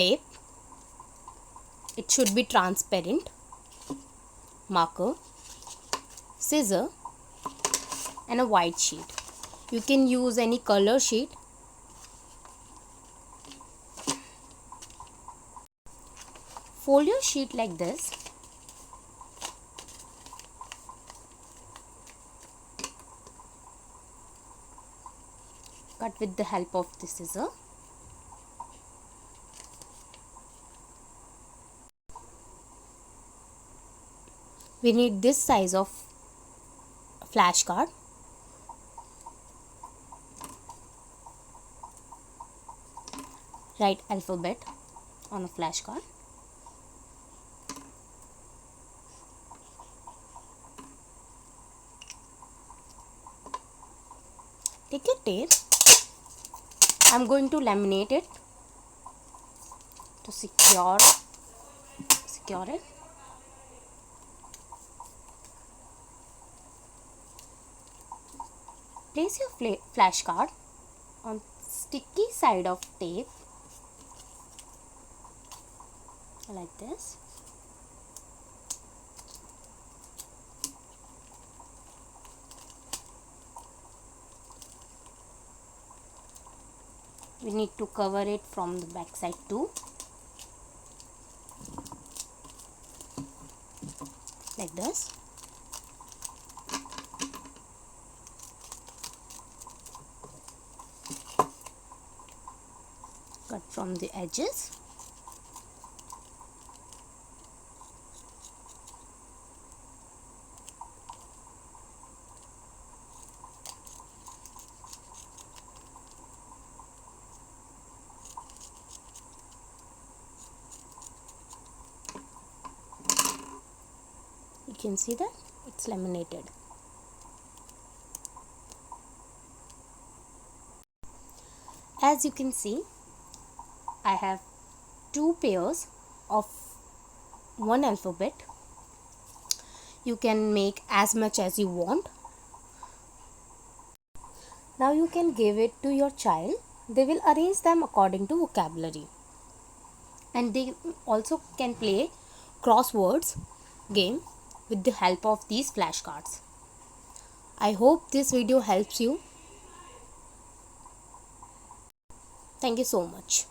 tape, it should be transparent, marker, scissor and a white sheet. You can use any color sheet. Fold your sheet like this. Cut with the help of the scissor. We need this size of flashcard. Write alphabet on a flashcard. Take your tape. I'm going to laminate it to secure it. Place your flashcard on sticky side of tape like this. We need to cover it from the back side too, like this. Cut from the edges. You can see that it's laminated. As you can see, I have two pairs of one alphabet. You can make as much as you want. Now you can give it to your child. They will arrange them according to vocabulary. And they also can play crosswords game with the help of these flashcards. I hope this video helps you. Thank you so much.